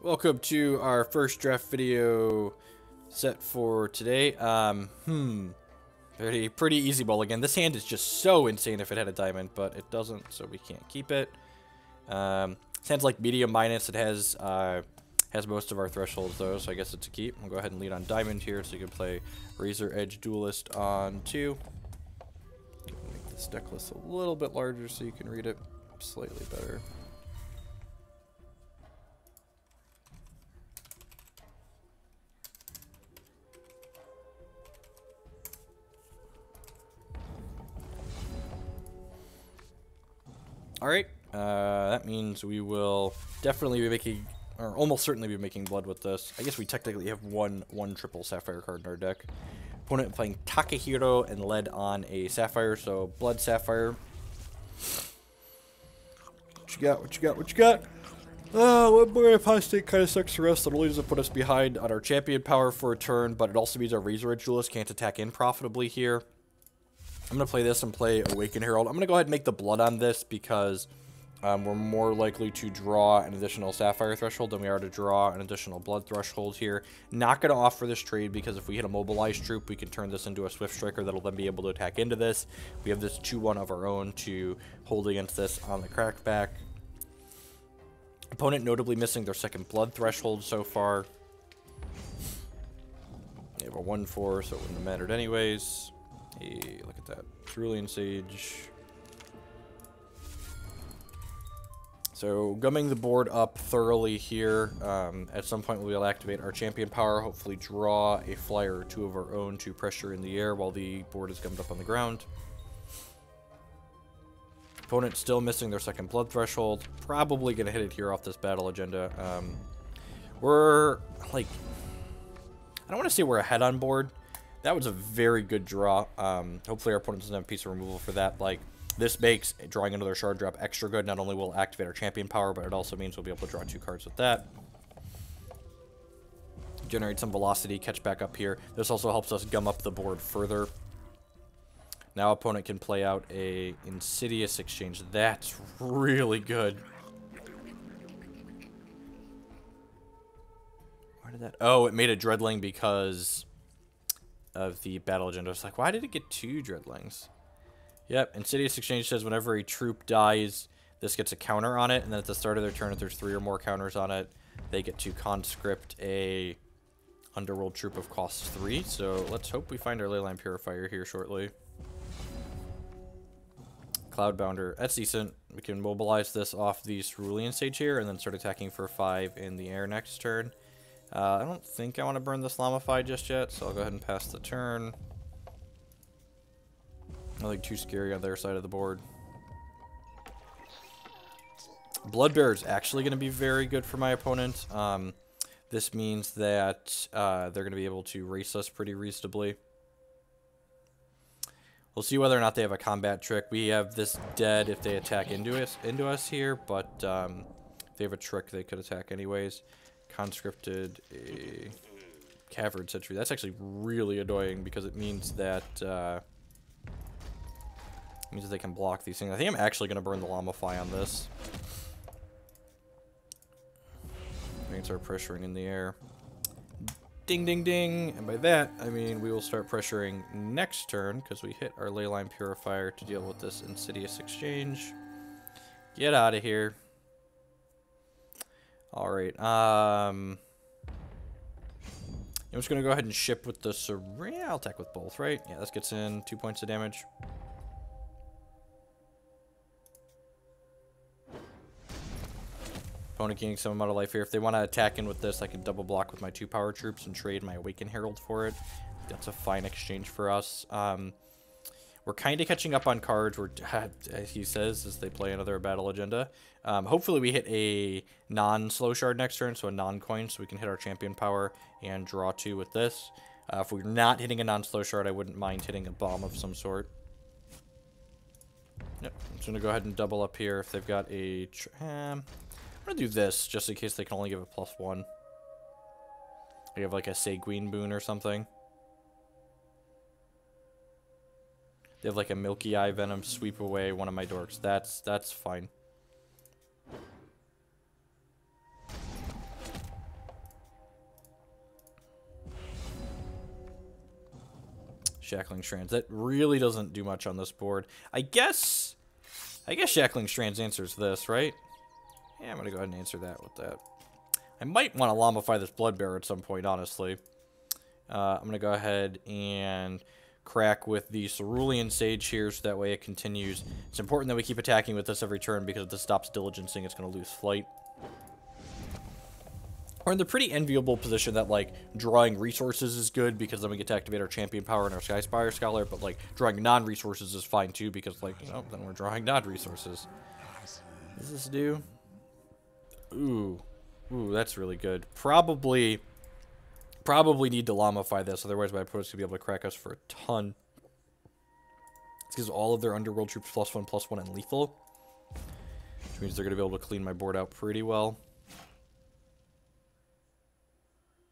Welcome to our first draft video set for today. Pretty easy ball again. This hand is just so insane if it had a diamond, but it doesn't, so we can't keep it. Sounds like medium minus. It has most of our thresholds though, so I guess it's a keep. I'll go ahead and lead on diamond here, so you can play Razor Edge Duelist on 2. Make this deck list a little bit larger so you can read it slightly better. Alright, that means we will definitely be making, or almost certainly be making blood with this. I guess we technically have one triple Sapphire card in our deck. Opponent playing Takahiro and led on a Sapphire, so blood Sapphire. What you got, what you got, what you got? One more apostate kind of sucks for us. That only doesn't put us behind on our champion power for a turn, but it also means our Razor Edge Duelist can't attack in profitably here. I'm going to play this and play Awaken Herald. I'm going to go ahead and make the blood on this because we're more likely to draw an additional Sapphire threshold than we are to draw an additional blood threshold here. Not going to offer this trade because if we hit a mobilized troop, we can turn this into a Swift Striker that'll then be able to attack into this. We have this 2-1 of our own to hold against this on the crackback. Opponent notably missing their second blood threshold so far. They have a 1-4, so it wouldn't have mattered anyways. Hey, look at that. Cerulean Sage. So, gumming the board up thoroughly here. At some point, we will activate our champion power. Hopefully, draw a flyer or 2 of our own to pressure in the air while the board is gummed up on the ground. Opponent still missing their second blood threshold. Probably going to hit it here off this battle agenda. We're, like, I don't want to say we're ahead on board. That was a very good draw. Hopefully our opponent doesn't have a piece of removal for that. Like, this makes drawing another shard drop extra good. Not only will it activate our champion power, but it also means we'll be able to draw 2 cards with that. Generate some velocity, catch back up here. This also helps us gum up the board further. Now opponent can play out a Insidious Exchange. That's really good. Why did that? Oh, it made a Dreadling because of the battle agenda. It's like, why did it get 2 Dreadlings? Yep, Insidious Exchange says whenever a troop dies, this gets a counter on it, and then at the start of their turn, if there's 3 or more counters on it, they get to conscript a Underworld troop of cost 3. So let's hope we find our Leyline Purifier here shortly. Cloudbounder, that's decent. We can mobilize this off the Cerulean Sage here, and then start attacking for 5 in the air next turn. I don't think I want to burn this Lamify just yet, so I'll go ahead and pass the turn. Nothing too scary on their side of the board. Bloodbear is actually going to be very good for my opponent. This means that they're going to be able to race us pretty reasonably. We'll see whether or not they have a combat trick. We have this dead if they attack into us here, but if they have a trick, they could attack anyways. Conscripted a Cavern Sentry. That's actually really annoying because it means that they can block these things. I think I'm actually going to burn the Lamify on this. We can start pressuring in the air. Ding, ding, ding. And by that, I mean we will start pressuring next turn because we hit our Leyline Purifier to deal with this Insidious Exchange. Get out of here. Alright, I'm just going to go ahead and ship with the yeah, I'll attack with both, right? Yeah, this gets in 2 points of damage. Opponent gaining some amount of life here. If they want to attack in with this, I can double block with my 2 power troops and trade my Awaken Herald for it. That's a fine exchange for us. We're kind of catching up on cards. We're, as he says, as they play another battle agenda. Hopefully we hit a non-slow shard next turn, so a non-coin, so we can hit our champion power and draw 2 with this. If we're not hitting a non-slow shard, I wouldn't mind hitting a bomb of some sort. Yep, I'm just going to go ahead and double up here. If they've got a... I'm going to do this, just in case they can only give a +1. They have like a Seguin boon or something. They have like a Milky Eye Venom, sweep away one of my dorks. That's fine. Shackling Strands. That really doesn't do much on this board. I guess Shackling Strands answers this, right? Yeah, I'm going to go ahead and answer that with that. I might want to Llama-fy this Bloodbearer at some point, honestly. I'm going to go ahead and crack with the Cerulean Sage here, so that way it continues. It's important that we keep attacking with this every turn, because if this stops diligencing, it's going to lose flight. We're in the pretty enviable position that, like, drawing resources is good, because then we get to activate our Champion Power and our Skyspire Scholar, but, like, drawing non-resources is fine, too, because, like, you know, then we're drawing non-resources. What does this do? Ooh, that's really good. Probably need to Llama-fy this, otherwise my opponent's gonna be able to crack us for a ton. This gives all of their Underworld troops +1/+1 and lethal, which means they're gonna be able to clean my board out pretty well.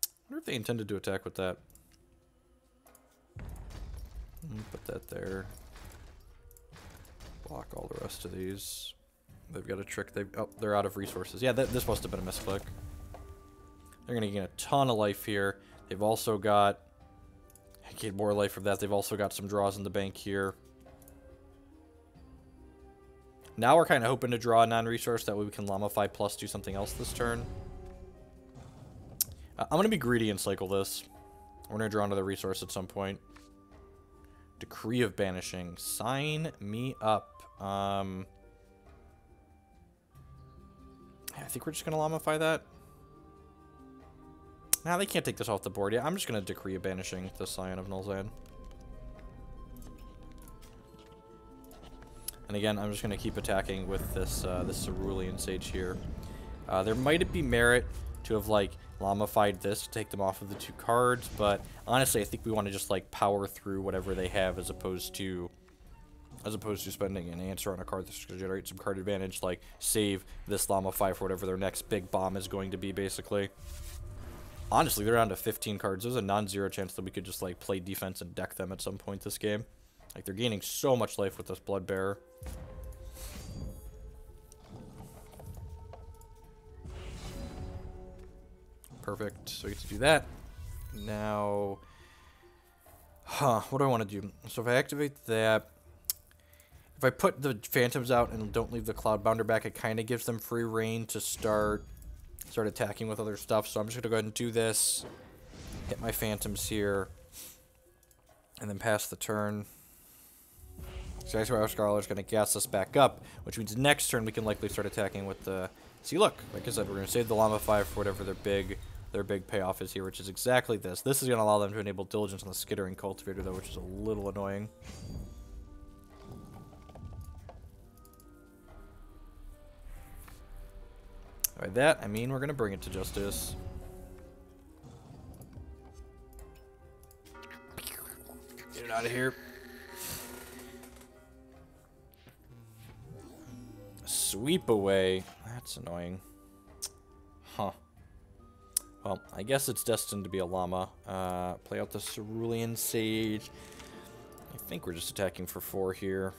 I wonder if they intended to attack with that. Put that there. Block all the rest of these. They've got a trick. They're out of resources. Yeah, this must have been a misclick. They're going to gain a ton of life here. They've also got... get more life from that. They've also got some draws in the bank here. Now we're kind of hoping to draw a non-resource. That way we can Llama-fy plus do something else this turn. I'm going to be greedy and cycle this. We're going to draw another resource at some point. Decree of Banishing. Sign me up. I think we're just going to Llama-fy that. Nah, they can't take this off the board. Yeah, I'm just going to Decree of Banishing the Scion of Nulzad. And again, I'm just going to keep attacking with this this Cerulean Sage here. There might be merit to have, like, Llama-fied this to take them off of the 2 cards, but honestly, I think we want to just, like, power through whatever they have as opposed to spending an answer on a card that's going to generate some card advantage, like save this Llama-fy for whatever their next big bomb is going to be, basically. Honestly, they're down to 15 cards. There's a non-zero chance that we could just, like, play defense and deck them at some point this game. Like, they're gaining so much life with this Bloodbearer. Perfect. So we get to do that. Now... what do I want to do? So if I activate that... If I put the Phantoms out and don't leave the Cloudbounder back, it kind of gives them free reign to start attacking with other stuff. So I'm just going to go ahead and do this. Hit my Phantoms here. And then pass the turn. Skyspire Scholar is going to gas us back up, which means next turn we can likely start attacking with the... See, look, like I said, we're going to save the Llama-fy for whatever their big payoff is here, which is exactly this. This is going to allow them to enable Diligence on the Skittering Cultivator, though, which is a little annoying. By that, I mean we're going to bring it to justice. Get it out of here. Sweep away. That's annoying. Huh. Well, I guess it's destined to be a llama. Play out the Cerulean Sage. I think we're just attacking for 4 here.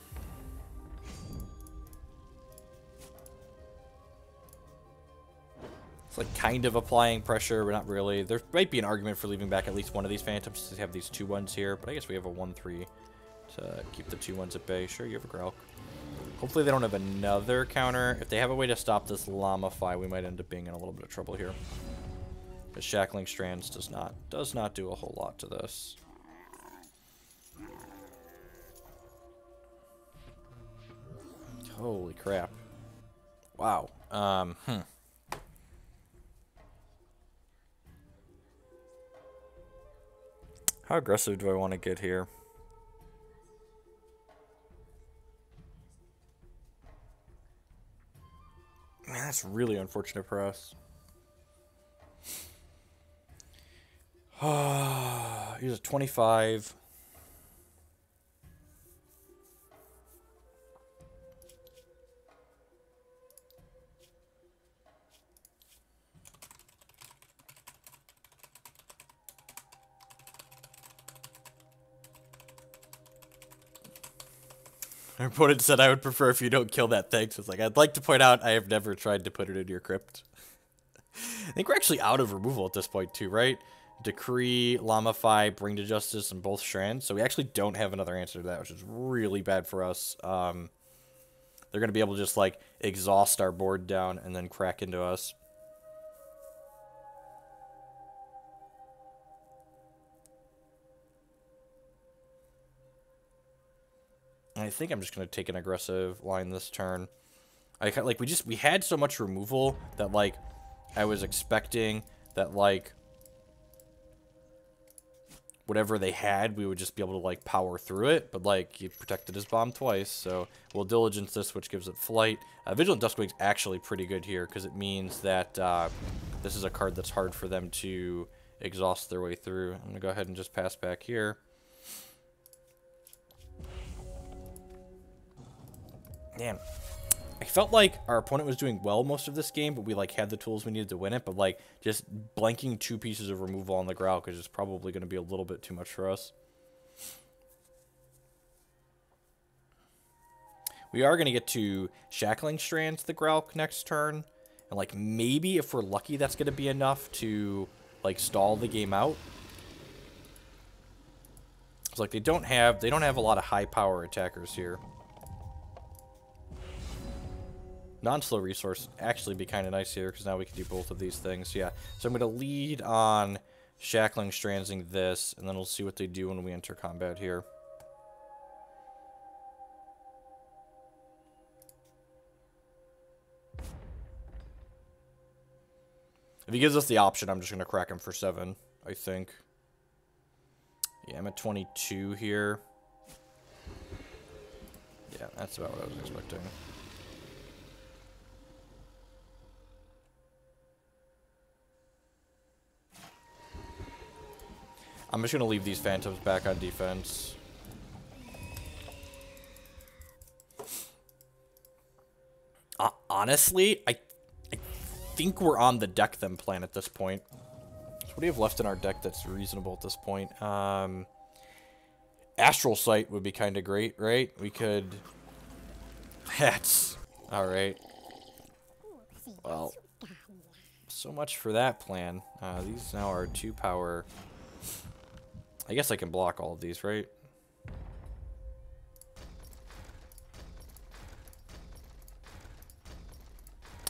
It's like kind of applying pressure, but not really. There might be an argument for leaving back at least one of these Phantoms to have these 2/1s here, but I guess we have a 1/3 to keep the 2/1s at bay. Sure, you have a Growlk. Hopefully they don't have another counter. If they have a way to stop this Llama-fy, we might end up being in a little bit of trouble here. Because Shackling Strands does not do a whole lot to this. Holy crap. Wow. How aggressive do I want to get here? Man, that's really unfortunate for us. He's a 25. My opponent said I would prefer if you don't kill that thing. So it's like, I'd like to point out I have never tried to put it in your crypt. I think we're actually out of removal at this point too, right? Decree, Lamify, Bring to Justice, and both Strands. So we actually don't have another answer to that, which is really bad for us. They're going to be able to just, like, exhaust our board down and then crack into us. And I think I'm just going to take an aggressive line this turn. Like, we had so much removal that, like, I was expecting that, like, whatever they had, we would just be able to, like, power through it. But, like, he protected his bomb twice, so we'll Diligence this, which gives it flight. Vigilant Duskwing's actually pretty good here, because it means that this is a card that's hard for them to exhaust their way through. I'm going to go ahead and just pass back here. Damn. I felt like our opponent was doing well most of this game, but we, like, had the tools we needed to win it. But, like, just blanking 2 pieces of removal on the Grauk is just probably going to be a little bit too much for us. We are going to get to Shackling Strands the Grauk next turn. And, like, maybe if we're lucky, that's going to be enough to, like, stall the game out. It's like they don't have a lot of high power attackers here. Non-slow resource actually be kind of nice here, because now we can do both of these things. Yeah, so I'm going to lead on Shackling Strandsing this, and then we'll see what they do when we enter combat here. If he gives us the option, I'm just going to crack him for 7, I think. Yeah, I'm at 22 here. Yeah, that's about what I was expecting. I'm just going to leave these Phantoms back on defense. Honestly, I think we're on the deck them plan at this point. So what do you have left in our deck that's reasonable at this point? Astral Sight would be kind of great, right? We could... That's... Alright. Well, so much for that plan. These now are 2 power... I guess I can block all of these, right?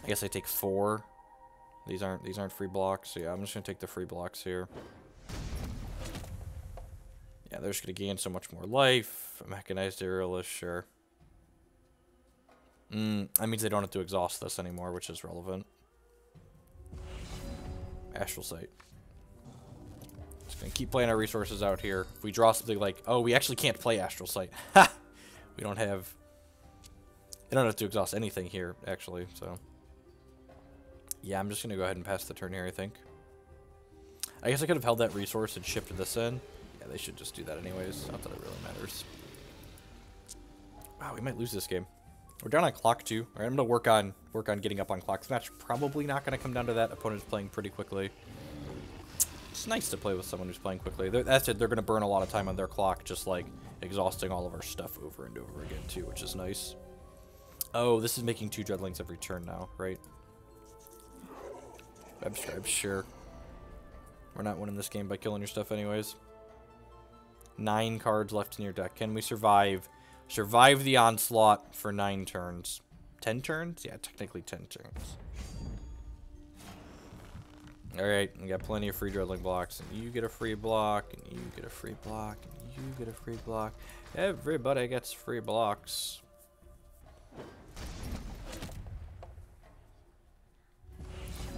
I guess I take 4. These aren't free blocks, so yeah, I'm just gonna take the free blocks here. Yeah, they're just gonna gain so much more life. Mechanized Aerialist, sure. That means they don't have to exhaust this anymore, which is relevant. Astral Sight. Just gonna keep playing our resources out here. If we draw something like, oh, we actually can't play Astral Sight. Ha! We don't have... They don't have to exhaust anything here, actually, so... Yeah, I'm just gonna go ahead and pass the turn here, I think. I guess I could have held that resource and shipped this in. Yeah, they should just do that anyways. Not that it really matters. Wow, we might lose this game. We're down on clock, too. All right, I'm gonna work on getting up on clock. This match probably not gonna come down to that. Opponent's playing pretty quickly. It's nice to play with someone who's playing quickly. That's it. They're gonna burn a lot of time on their clock, just like exhausting all of our stuff over and over again, too, which is nice. Oh, this is making 2 Dreadlings every turn now, right? I'm sure. We're not winning this game by killing your stuff anyways. 9 cards left in your deck. Can we survive? Survive the onslaught for 9 turns. 10 turns? Yeah, technically 10 turns. Alright, we got plenty of free Dreadling blocks. And you get a free block, and you get a free block, and you get a free block. Everybody gets free blocks.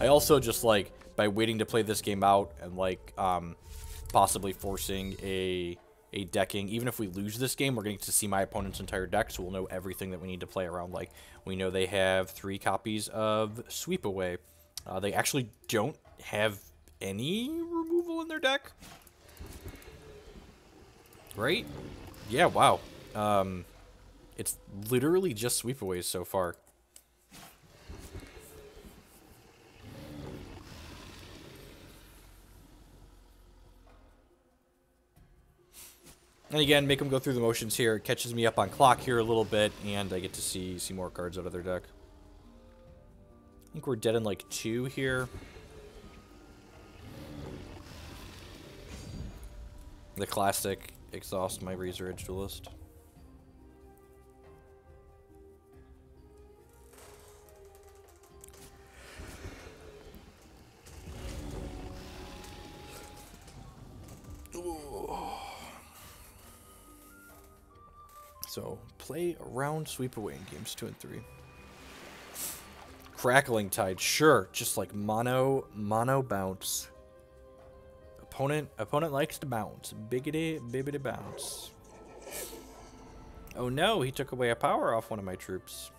I also just, like, by waiting to play this game out and, like, possibly forcing a decking, even if we lose this game, we're going to see my opponent's entire deck, so we'll know everything that we need to play around. Like, we know they have 3 copies of Sweep Away. They actually don't have any removal in their deck. Right? Yeah, wow. It's literally just Sweep Aways so far. And again, make them go through the motions here. It catches me up on clock here a little bit, and I get to see more cards out of their deck. I think we're dead in like 2 here. The classic exhaust my Razor Edge Duelist. So, play around, sweep away in games 2 and 3. Crackling Tide, sure. Just like mono bounce. Opponent likes to bounce. Biggity bounce. Oh no, he took away a power off one of my troops.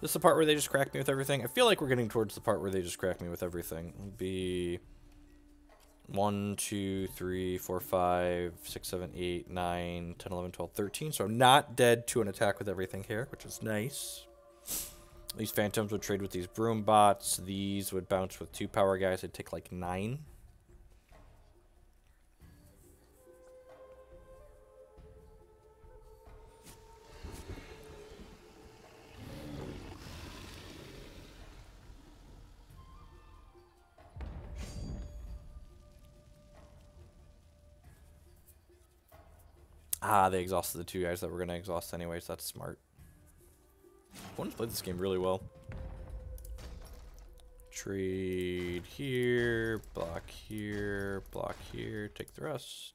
This is the part where they just crack me with everything. I feel like we're getting towards the part where they just crack me with everything. It'll be 1, 2, 3, 4, 5, 6, 7, 8, 9, 10, 11, 12, 13. So I'm not dead to an attack with everything here, which is nice. These Phantoms would trade with these Broom Bots. These would bounce with 2 power guys. It'd take like 9. Ah, they exhausted the 2 guys that were going to exhaust anyways. That's smart. Opponents played this game really well. Trade here, block here, take the rest.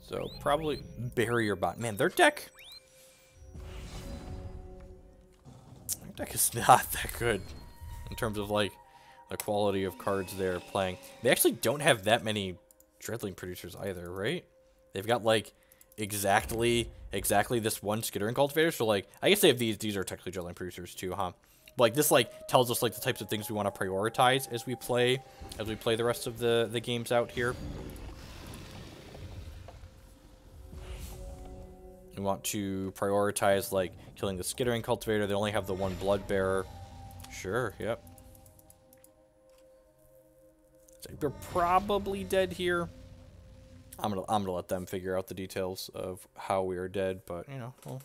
So probably Barrier Bot. Man, their deck is not that good in terms of like the quality of cards they're playing. They actually don't have that many Dreadling producers either, right? They've got like exactly this one Skittering Cultivator. So like, I guess they have these are technically Dreadling producers too, huh? But like this like tells us like the types of things we want to prioritize as we play the rest of the games out here. We want to prioritize like killing the Skittering Cultivator. They only have the one Blood Bearer. Sure, yep. So they're probably dead here. I'm gonna let them figure out the details of how we are dead, but you know, we'll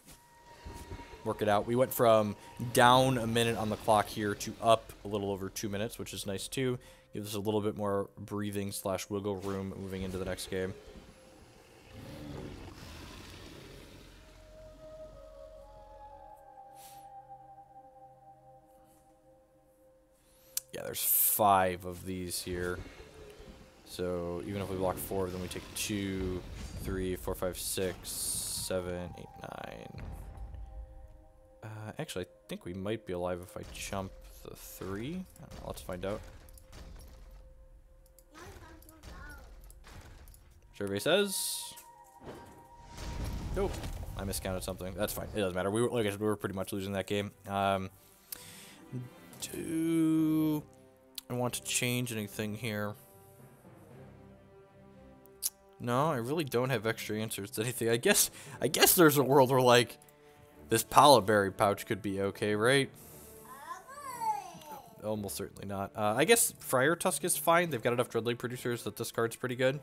work it out. We went from down a minute on the clock here to up a little over 2 minutes, which is nice too. Gives us a little bit more breathing / wiggle room moving into the next game. Yeah, there's 5 of these here. So even if we block 4 of them, we take 2, 3, 4, 5, 6, 7, 8, 9. Actually, I think we might be alive if I jump the 3. I don't know, let's find out. Survey says... Nope. I miscounted something. That's fine. It doesn't matter. Like I said, we were pretty much losing that game. Do I want to change anything here? No, I really don't have extra answers to anything. I guess there's a world where like this Palaberry pouch could be okay, right? Almost certainly not. I guess Friar Tusk is fine. They've got enough Dreadling producers that this card's pretty good.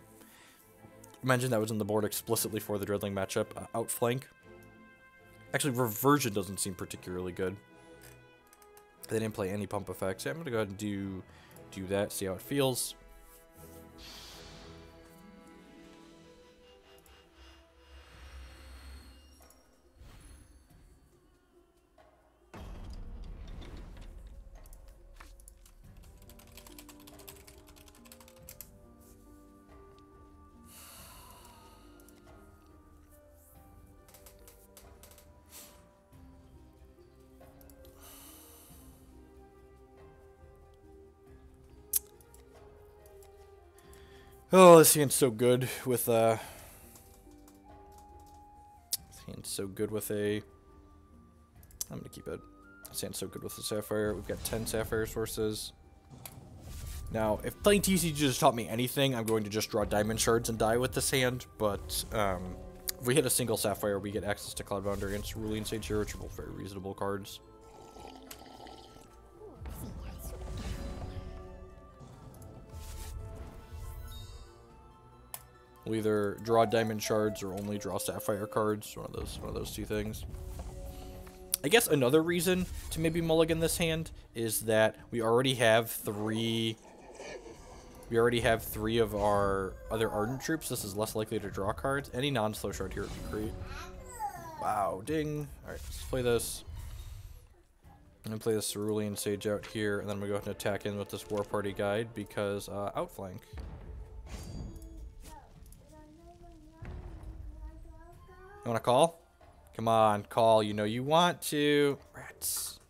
Imagine that was in the board explicitly for the Dreadling matchup. Outflank. Actually, Reversion doesn't seem particularly good. They didn't play any pump effects. Yeah, I'm gonna go ahead and do that, see how it feels. Oh, this hand's so good with a... I'm gonna keep it. This hand's so good with the Sapphire. We've got 10 Sapphire sources. Now, if playing TCG just taught me anything, I'm going to just draw Diamond Shards and die with this hand, but if we hit a single Sapphire, we get access to Cloudbounder and Cerulean Sage here, which are both very reasonable cards. We'll either draw Diamond Shards or only draw Sapphire cards. One of those 2 things. I guess another reason to maybe mulligan this hand is that we already have three of our other Ardent troops. This is less likely to draw cards. Any non-slow shard here would be great. Wow, ding. Alright, let's play this. I'm going to play this Cerulean Sage out here, and then I'm going to go ahead and attack in with this War Party Guide because outflank. You want to call? Come on, call. You know you want to. Rats.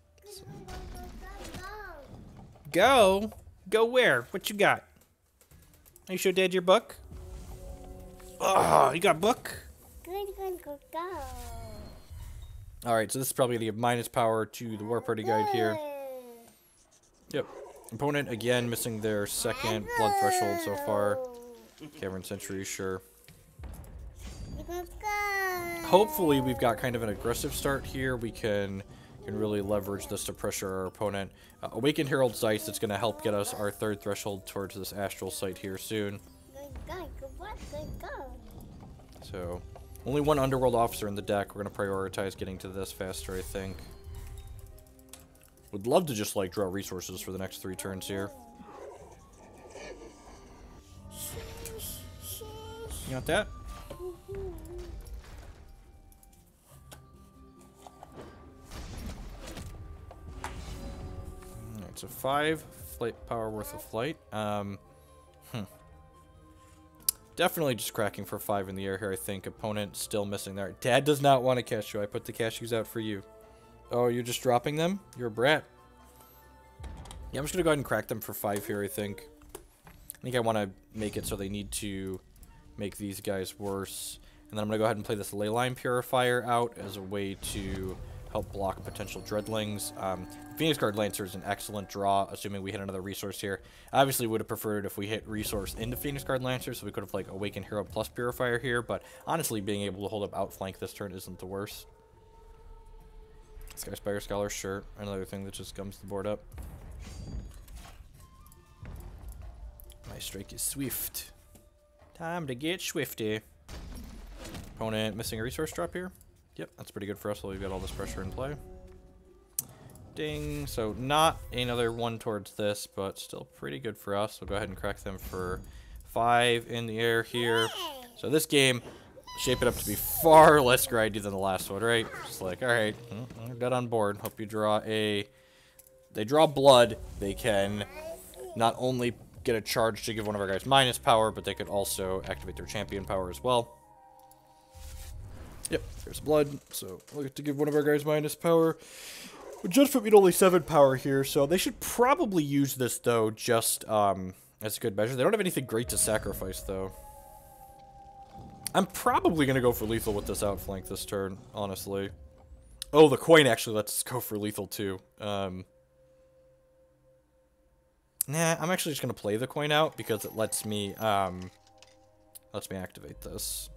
Go? Go where? What you got? Are you show Dad your book? Oh, you got a book? Go. Alright, so this is probably going to give minus power to the War Party Guide here. Yep. Opponent, again, missing their second blood threshold so far. Cavern Sentry, sure. Hopefully we've got kind of an aggressive start here. We can really leverage this to pressure our opponent. Awakened Herald Zeiss, that's going to help get us our third threshold towards this Astral Site here soon. So, only one Underworld Officer in the deck. We're going to prioritize getting to this faster, I think. Would love to just, like, draw resources for the next 3 turns here. You want that? Alright, so 5 flight power worth of flight. Definitely just cracking for 5 in the air here, I think. Opponent still missing there. Dad does not want a cashew. I put the cashews out for you. Oh, you're just dropping them? You're a brat. Yeah, I'm just going to go ahead and crack them for 5 here, I think. I think I want to make it so they need to make these guys worse. And then I'm going to go ahead and play this Leyline Purifier out as a way to help block potential Dreadlings. Phoenix Guard Lancer is an excellent draw, assuming we hit another resource here. I obviously would have preferred if we hit resource into Phoenix Guard Lancer, so we could have, like, Awakened Hero plus Purifier here, but honestly, being able to hold up Outflank this turn isn't the worst. Sky Spire Scholar, sure. Another thing that just gums the board up. My strike is swift. Time to get swifty. Opponent missing a resource drop here. Yep, that's pretty good for us while we've got all this pressure in play. Ding. So not another one towards this, but still pretty good for us. We'll go ahead and crack them for 5 in the air here. So this game, shape it up to be far less grindy than the last one, right? Just like, alright, we're dead on board. Hope you draw a... They draw blood. They can not only get a charge to give one of our guys minus power, but they could also activate their champion power as well. Yep, there's blood, so we'll get to give one of our guys minus power. Judgment mean only 7 power here, so they should probably use this, though, just as a good measure. They don't have anything great to sacrifice, though. I'm probably going to go for lethal with this outflank this turn, honestly. Oh, the coin actually lets us go for lethal, too. Nah, I'm actually just going to play the coin out, because it lets me activate this.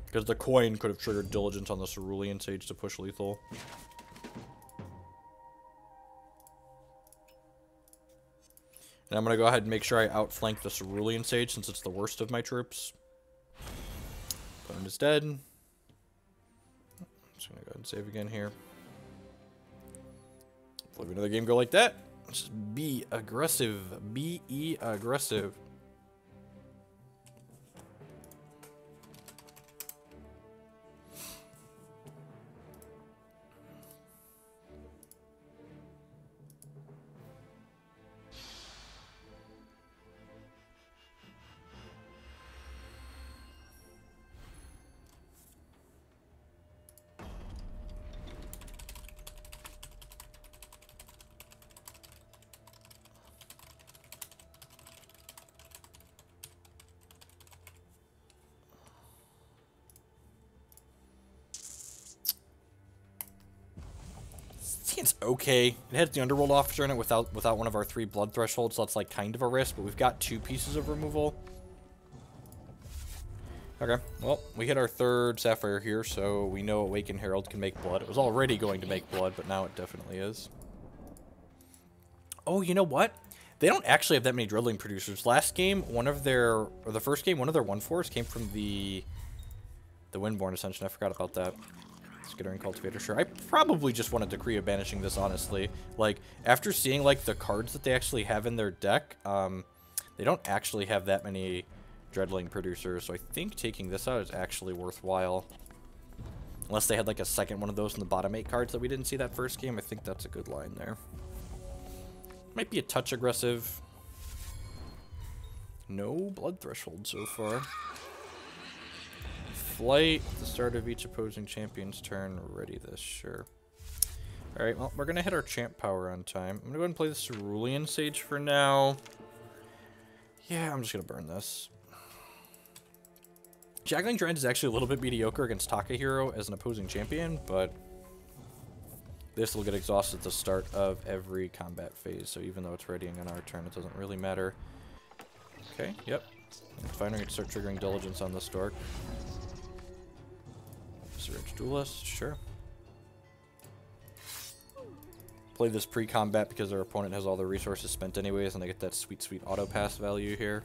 Because the coin could have triggered Diligence on the Cerulean Sage to push lethal. And I'm going to go ahead and make sure I outflank the Cerulean Sage since it's the worst of my troops. Opponent is dead. I'm just going to go ahead and save again here. Let another game go like that. Just be aggressive. Be aggressive. It's okay. It has the Underworld Officer in it without one of our 3 blood thresholds, so that's like kind of a risk, but we've got 2 pieces of removal. Okay, well, we hit our 3rd Sapphire here, so we know Awakened Herald can make blood. It was already going to make blood, but now it definitely is. Oh, you know what? They don't actually have that many Dreadling producers. Last game, the first game, one of their 1/4s came from the The Windborn Ascension, I forgot about that. Skittering Cultivator, sure. I probably just want to Decree of Banishing this, honestly. Like, after seeing, like, the cards that they actually have in their deck, they don't actually have that many Dreadling producers, so I think taking this out is actually worthwhile. Unless they had, like, a second one of those in the bottom 8 cards that we didn't see that first game, I think that's a good line there. Might be a touch aggressive. No Blood Threshold so far. Flight at the start of each opposing champion's turn. Ready this, sure. Alright, well, we're going to hit our champ power on time. I'm going to go ahead and play the Cerulean Sage for now. Yeah, I'm just going to burn this. Jaggling Giant is actually a little bit mediocre against Takahiro as an opposing champion, but this will get exhausted at the start of every combat phase, so even though it's readying on our turn, it doesn't really matter. Okay, yep. Finally, to start triggering Diligence on this dork. Surge Duelist, sure. Play this pre-combat because our opponent has all their resources spent anyways, and they get that sweet, sweet auto-pass value here.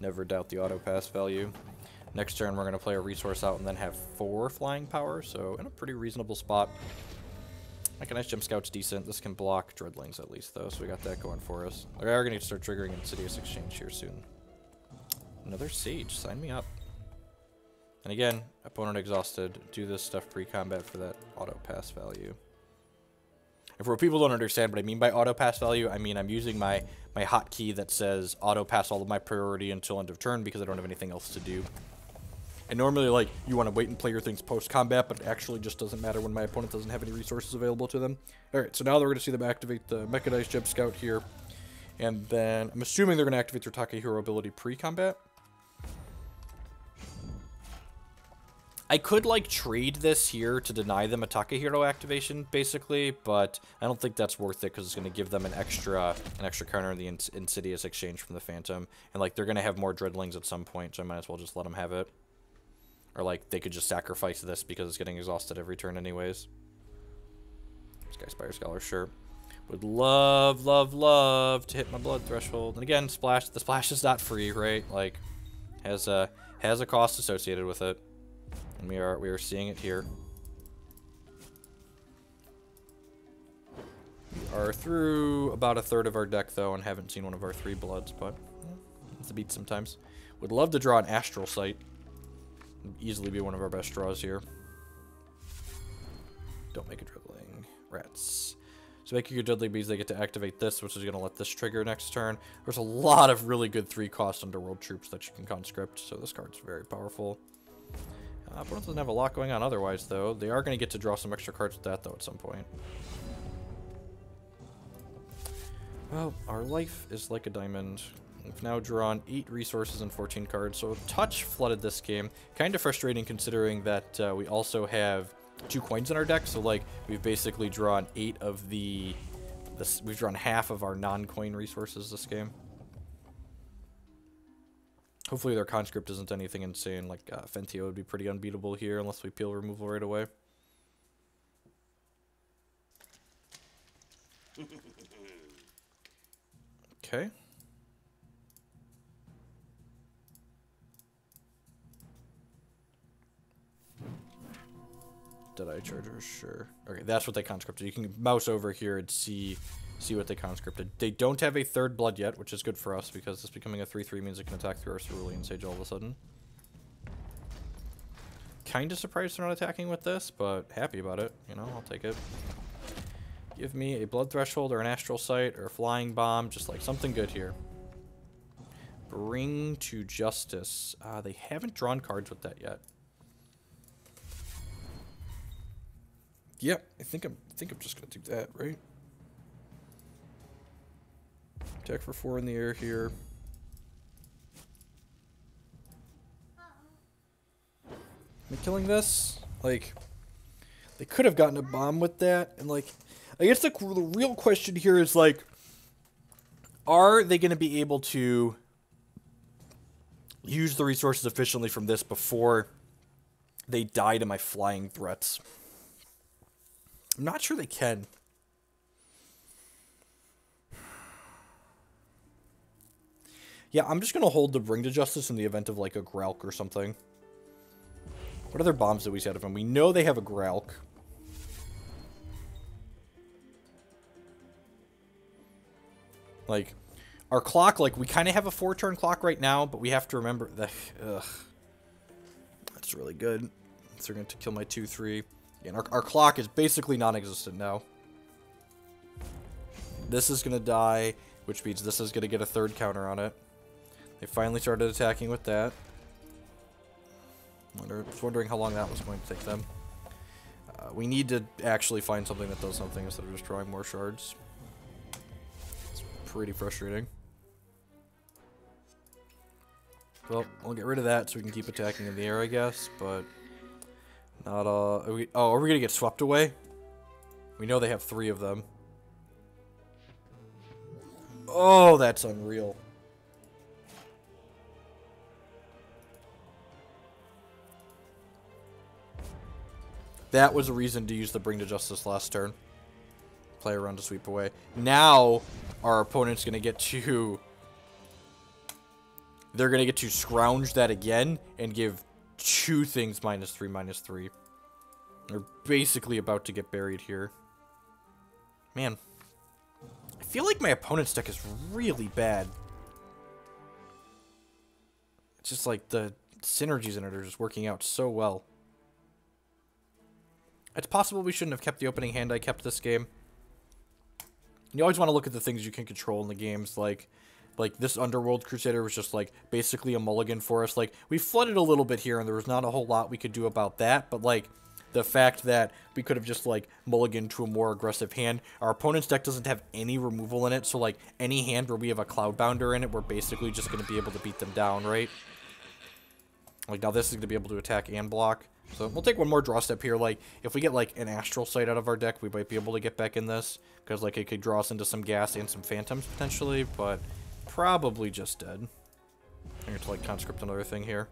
Never doubt the auto-pass value. Next turn, we're going to play a resource out and then have 4 flying power, so in a pretty reasonable spot. Mechanized Gem Scout's decent. This can block Dreadlings at least, though, so we got that going for us. We are going to start triggering Insidious Exchange here soon. Another Sage. Sign me up. And again, opponent exhausted. Do this stuff pre-combat for that auto-pass value. And for people who don't understand what I mean by auto-pass value, I mean I'm using my hotkey that says auto-pass all of my priority until end of turn because I don't have anything else to do. And normally, like, you want to wait and play your things post-combat, but it actually just doesn't matter when my opponent doesn't have any resources available to them. Alright, so now we're going to see them activate the Mechanized Gem Scout here. And then, I'm assuming they're going to activate their Takahiro ability pre-combat. I could, like, trade this here to deny them a Takahiro activation, basically, but I don't think that's worth it because it's going to give them an extra counter in the Insidious Exchange from the Phantom. And, like, they're going to have more Dreadlings at some point, so I might as well just let them have it. Or, like, they could just sacrifice this because it's getting exhausted every turn anyways. Sky Spire Scholar, sure. Would love, love, love to hit my blood threshold. And again, Splash, the Splash is not free, right? Like, has a cost associated with it. And we are seeing it here. We are through about a third of our deck, though, and haven't seen one of our 3 bloods, but it's a beat sometimes. Would love to draw an Astral Sight. Would easily be one of our best draws here. Don't make a Dribbling. Rats. So making your Deadly Bees, they get to activate this, which is going to let this trigger next turn. There's a lot of really good 3-cost Underworld troops that you can conscript, so this card's very powerful. Opponent doesn't have a lot going on otherwise, though. They are going to get to draw some extra cards with that, though, at some point. Well, our life is like a diamond. We've now drawn 8 resources and 14 cards, so a touch flooded this game. Kind of frustrating considering that we also have 2 coins in our deck, so, like, we've basically drawn 8 of we've drawn half of our non-coin resources this game. Hopefully their conscript isn't anything insane, like Fentio would be pretty unbeatable here unless we peel removal right away. Okay. Deadeye Charger, sure. Okay, that's what they conscripted. You can mouse over here and see what they conscripted. They don't have a 3rd blood yet, which is good for us because this becoming a 3/3 means it can attack through our Cerulean Sage all of a sudden. Kind of surprised they're not attacking with this, but happy about it. You know, I'll take it. Give me a Blood Threshold or an Astral Sight or a Flying Bomb, just like something good here. Bring to Justice. They haven't drawn cards with that yet. Yep, I think I'm just gonna do that, right? Attack for 4 in the air here. Am I killing this? Like, they could have gotten a bomb with that, and like, I guess the real question here is like, are they going to be able to use the resources efficiently from this before they die to my flying threats? I'm not sure they can. Yeah, I'm just going to hold the Bring to Justice in the event of, like, a Gralk or something. What other bombs do we see out of them? We know they have a Gralk. Like, our clock, like, we kind of have a 4-turn clock right now, but we have to remember that... Ugh. That's really good. So they're going to kill my 2-3. And our clock is basically non-existent now. This is going to die, which means this is going to get a 3rd counter on it. They finally started attacking with that. I was wondering how long that was going to take them. We need to actually find something that does something instead of just drawing more shards. It's pretty frustrating. Well, we'll get rid of that so we can keep attacking in the air, I guess, but not are we gonna get swept away? We know they have 3 of them. Oh, that's unreal. That was a reason to use the Bring to Justice last turn. Play around to sweep away. Now, our opponent's gonna get to... They're gonna get to scrounge that again and give 2 things -3/-3. They're basically about to get buried here. Man. I feel like my opponent's deck is really bad. It's just like the synergies in it are just working out so well. It's possible we shouldn't have kept the opening hand I kept this game. You always want to look at the things you can control in the games, like this Underworld Crusader was just like basically a mulligan for us. Like, we flooded a little bit here and there was not a whole lot we could do about that, but like the fact that we could have just like mulliganed to a more aggressive hand. Our opponent's deck doesn't have any removal in it, so like any hand where we have a Cloudbounder in it, we're basically just going to be able to beat them down, right? Like, now this is going to be able to attack and block. So we'll take one more draw step here. Like, if we get like an Astral Sight out of our deck, we might be able to get back in this, because like it could draw us into some gas and some phantoms potentially, but probably just dead. I'm going to like conscript another thing here.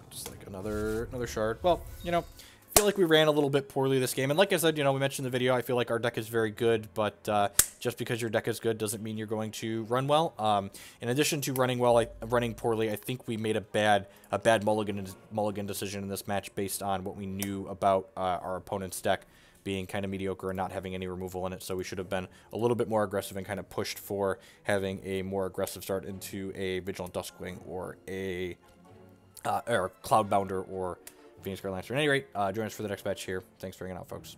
Just like another shard. Well, you know, I feel like we ran a little bit poorly this game. And like I said, you know, we mentioned in the video, I feel like our deck is very good, but just because your deck is good doesn't mean you're going to run well. In addition to running well, running poorly, I think we made a bad mulligan decision in this match based on what we knew about our opponent's deck being kind of mediocre and not having any removal in it. So we should have been a little bit more aggressive and kind of pushed for having a more aggressive start into a Vigilant Duskwing or a Cloudbounder or Phoenix Guard Lancer. At any rate, join us for the next match here. Thanks for hanging out, folks.